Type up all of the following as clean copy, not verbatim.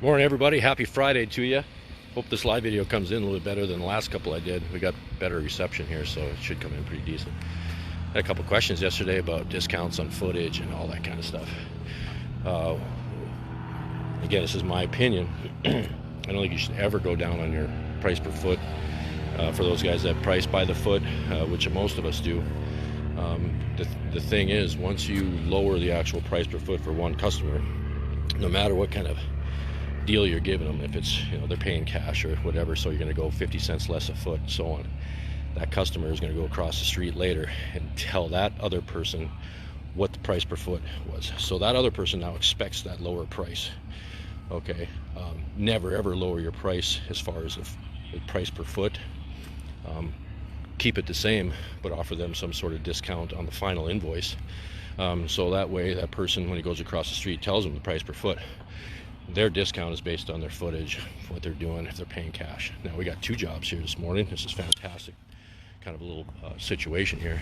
Morning everybody, happy Friday to you. Hope this live video comes in a little bit better than the last couple I did. We got better reception here, so it should come in pretty decent. Had a couple questions yesterday about discounts on footage and all that kind of stuff. Again, this is my opinion. I don't think you should ever go down on your price per foot. For those guys that price by the foot, which most of us do, the thing is, once you lower the actual price per foot for one customer, no matter what kind of deal you're giving them, if it's, they're paying cash or whatever, so you're going to go 50 cents less a foot, so on, that customer is going to go across the street later and tell that other person what the price per foot was. So that other person now expects that lower price. Okay, never ever lower your price as far as the price per foot. Keep it the same, but offer them some sort of discount on the final invoice, so that way that person, when he goes across the street, tells them the price per foot. Their discount is based on their footage, what they're doing, if they're paying cash. Now we got two jobs here this morning. This is fantastic. Kind of a little situation here.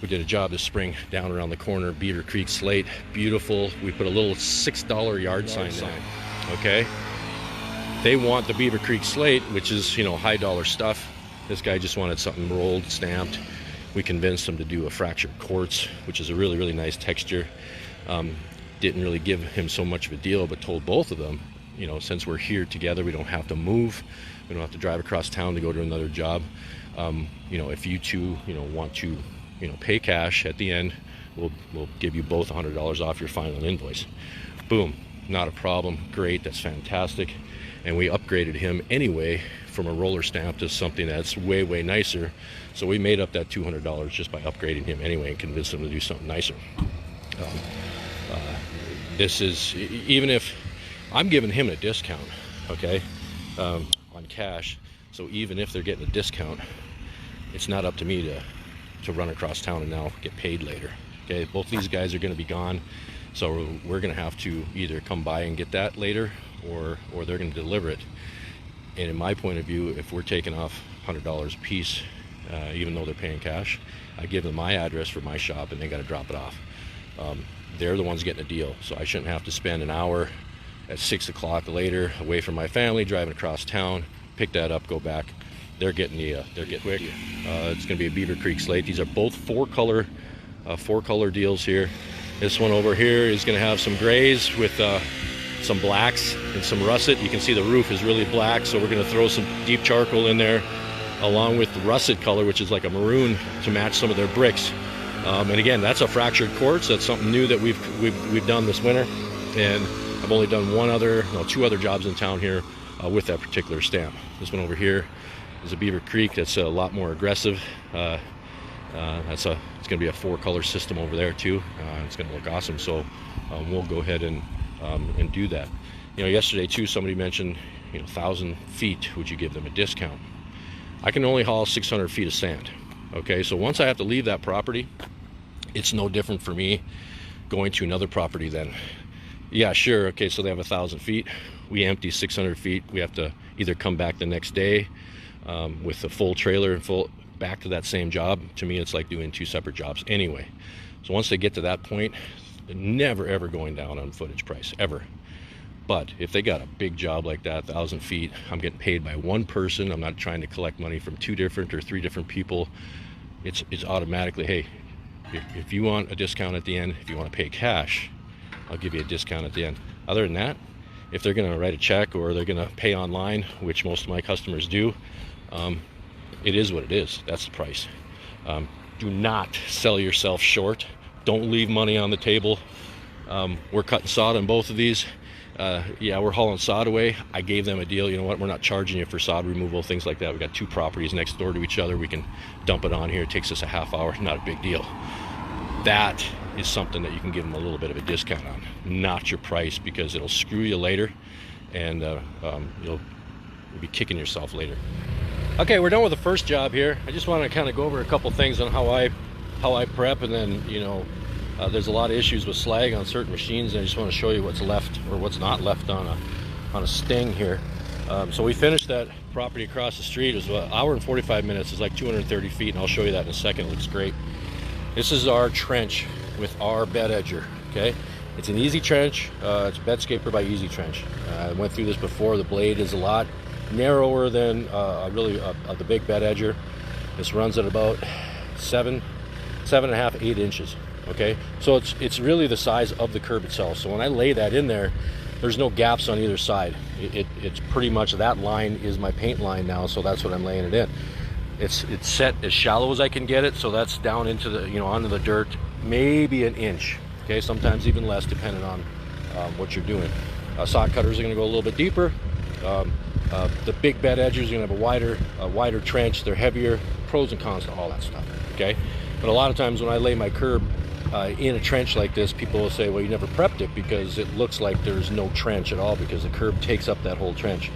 We did a job this spring down around the corner, Beaver Creek slate, beautiful. We put a little $6 yard sign down. Okay, they want the Beaver Creek slate, which is high dollar stuff. This guy just wanted something rolled, stamped. We convinced him to do a fractured quartz, which is a really nice texture. Didn't really give him so much of a deal, but told both of them, since we're here together, we don't have to move, we don't have to drive across town to go to another job. If you two want to pay cash at the end, we'll give you both $100 off your final invoice. Boom, not a problem. Great, that's fantastic. And we upgraded him anyway from a roller stamp to something that's way nicer. So we made up that $200 just by upgrading him anyway and convinced him to do something nicer. This is, even if I'm giving him a discount, okay, on cash, so even if they're getting a discount, it's not up to me to run across town and now get paid later. Okay, both these guys are going to be gone, so we're going to have to either come by and get that later, or they're going to deliver it. And in my point of view, if we're taking off $100 a piece, even though they're paying cash, I give them my address for my shop and they got to drop it off. They're the ones getting a deal, so I shouldn't have to spend an hour at 6 o'clock later away from my family, driving across town, pick that up, go back. They're getting quick. It's going to be a Beaver Creek slate. These are both four color deals here. This one over here is going to have some grays with some blacks and some russet. You can see the roof is really black, so we're going to throw some deep charcoal in there along with the russet color, which is like a maroon, to match some of their bricks. And again, that's a fractured quartz. That's something new that we've done this winter, and I've only done two other jobs in town here with that particular stamp. This one over here is a Beaver Creek. That's a lot more aggressive. It's going to be a 4-color system over there too. It's going to look awesome. So we'll go ahead and do that. Yesterday too, somebody mentioned 1,000 feet. Would you give them a discount? I can only haul 600 feet of sand. Okay, so once I have to leave that property, it's no different for me going to another property then. Yeah, sure, okay, so they have 1,000 feet. We empty 600 feet. We have to either come back the next day with a full trailer and full back to that same job. To me, it's like doing two separate jobs anyway. So once they get to that point, they're never ever going down on footage price, ever. But if they got a big job like that, 1,000 feet, I'm getting paid by one person. I'm not trying to collect money from 2 different or 3 different people. It's automatically, hey, if you want a discount at the end, if you want to pay cash, I'll give you a discount at the end. Other than that, if they're going to write a check or they're going to pay online, which most of my customers do, it is what it is. That's the price. Do not sell yourself short. Don't leave money on the table. We're cutting sod on both of these. Yeah, we're hauling sod away. I gave them a deal. You know what? We're not charging you for sod removal, things like that. We got 2 properties next door to each other. We can dump it on here. It takes us a half hour. Not a big deal. That is something that you can give them a little bit of a discount on. Not your price, because it'll screw you later, and you'll be kicking yourself later. Okay, we're done with the first job here. I just want to kind of go over a couple things on how I prep, and then there's a lot of issues with slag on certain machines, and I just want to show you what's left or what's not left on a sting here. So we finished that property across the street. It was an hour and 45 minutes. It's like 230 feet, and I'll show you that in a second. It looks great. This is our trench with our bed edger, okay? It's an easy trench. It's Bed Scraper by Easy Trench. I went through this before. The blade is a lot narrower than the big bed edger. This runs at about 7.5, 8 inches. Okay, so it's really the size of the curb itself. So when I lay that in there, there's no gaps on either side. It's pretty much, that line is my paint line now, so that's what I'm laying it in. It's set as shallow as I can get it, so that's down into the, you know, onto the dirt, maybe an inch. Okay, sometimes even less, depending on what you're doing. Sock cutters are going to go a little bit deeper. The big bed edgers are going to have a wider trench. They're heavier. Pros and cons to all that stuff. Okay, but a lot of times when I lay my curb in a trench like this, people will say, well, you never prepped it, because it looks like there's no trench at all because the curb takes up that whole trench.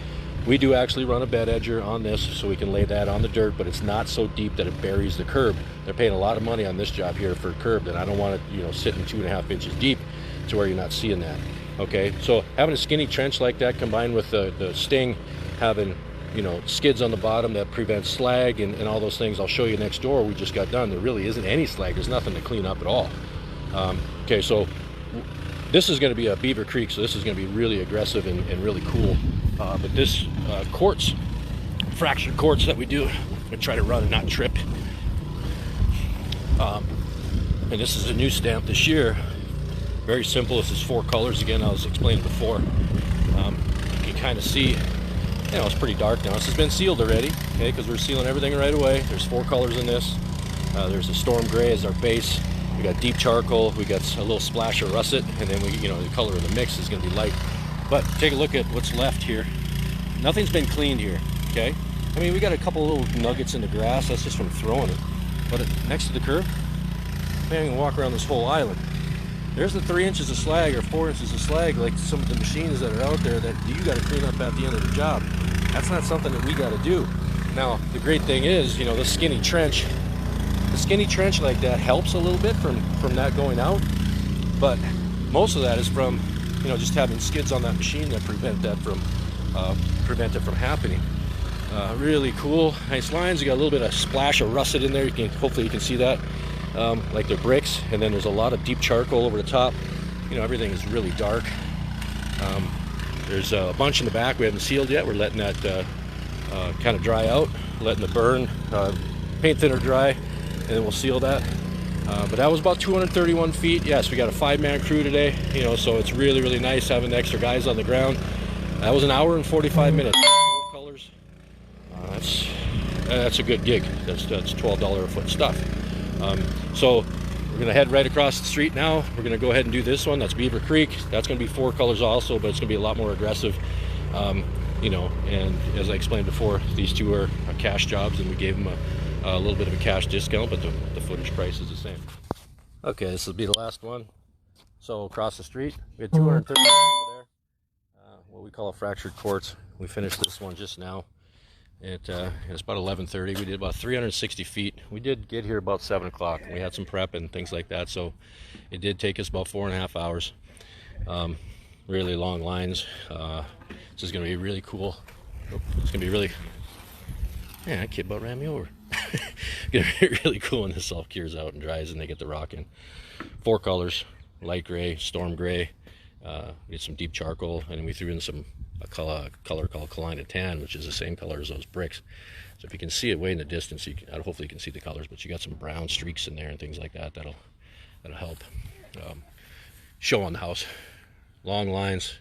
We do actually run a bed edger on this, so we can lay that on the dirt, but it's not so deep that it buries the curb. They're paying a lot of money on this job here for a curb, and I don't want it, you know, sitting 2.5 inches deep to where you're not seeing that. Okay, so having a skinny trench like that, combined with the Sting having, you know, skids on the bottom that prevents slag and all those things. I'll show you next door. We just got done. There really isn't any slag. There's nothing to clean up at all. Okay, so this is going to be a Beaver Creek, so this is going to be really aggressive and really cool. But this quartz, fractured quartz that we do, I'm going to try to run and not trip. And this is a new stamp this year. Very simple. This is 4 colors. Again, I was explaining before. You can kind of see, you know, it's pretty dark now. This has been sealed already, okay, because we're sealing everything right away. There's 4 colors in this. There's a storm gray as our base. We got deep charcoal. We got a little splash of russet, and then we, you know, the color of the mix is going to be light. But take a look at what's left here. Nothing's been cleaned here, okay? I mean, we got a couple little nuggets in the grass. That's just from throwing it. But next to the curb, man, you can walk around this whole island. There's the 3 inches of slag or 4 inches of slag, like some of the machines that are out there that you got to clean up at the end of the job. That's not something that we got to do. Now, the great thing is, you know, the skinny trench like that helps a little bit from that going out, but most of that is from, you know, just having skids on that machine that prevent it from happening. Really cool, nice lines. You got a little bit of splash of russet in there. Hopefully you can see that, like they're bricks. And then there's a lot of deep charcoal over the top. You know, everything is really dark. There's a bunch in the back we haven't sealed yet. We're letting that kind of dry out, letting the burn paint thinner dry, and then we'll seal that. But that was about 231 feet. Yes, we got a 5-man crew today, you know, so it's really, really nice having the extra guys on the ground. That was 1 hour and 45 minutes. 4 colors. That's a good gig. That's $12 a foot stuff. So we're going to head right across the street now. We're going to go ahead and do this one. That's Beaver Creek. That's going to be 4 colors also, but it's going to be a lot more aggressive. You know, and as I explained before, these 2 are cash jobs, and we gave them a little bit of a cash discount, but the footage price is the same. Okay, this will be the last one. So across the street, we had 230 over there. What we call a fractured quartz. We finished this one just now. It's about 11:30. We did about 360 feet. We did get here about 7 o'clock. We had some prep and things like that, so it did take us about 4.5 hours. Really long lines. This is going to be really cool. It's going to be really... Man, that kid about ran me over. It's going to be really cool when this all cures out and dries and they get the rock in. 4 colors, light gray, storm gray, we had some deep charcoal, and we threw in a color called Kalina Tan, which is the same color as those bricks. So if you can see it way in the distance, hopefully you can see the colors, but you got some brown streaks in there and things like that. That'll help show on the house. Long lines,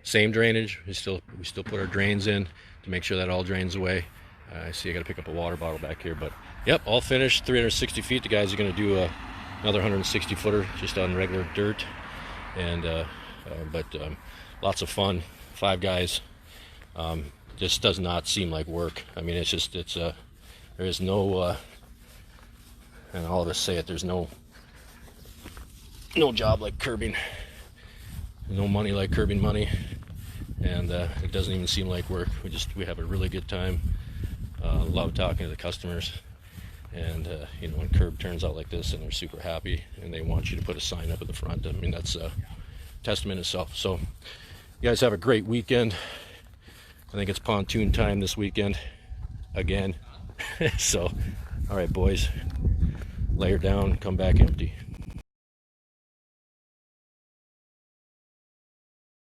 same drainage. We still put our drains in to make sure that all drains away. I see I got to pick up a water bottle back here, but yep, all finished. 360 feet. The guys are going to do another 160 footer just on regular dirt, and lots of fun. 5 guys. This does not seem like work. I mean, there is no, and all of us say it, there's no job like curbing, no money like curbing money, and it doesn't even seem like work. We have a really good time. Love talking to the customers, and you know, when curb turns out like this and they're super happy and they want you to put a sign up at the front, I mean, that's a testament itself. So you guys have a great weekend. I think it's pontoon time this weekend again. So all right, boys, lay her down, come back empty.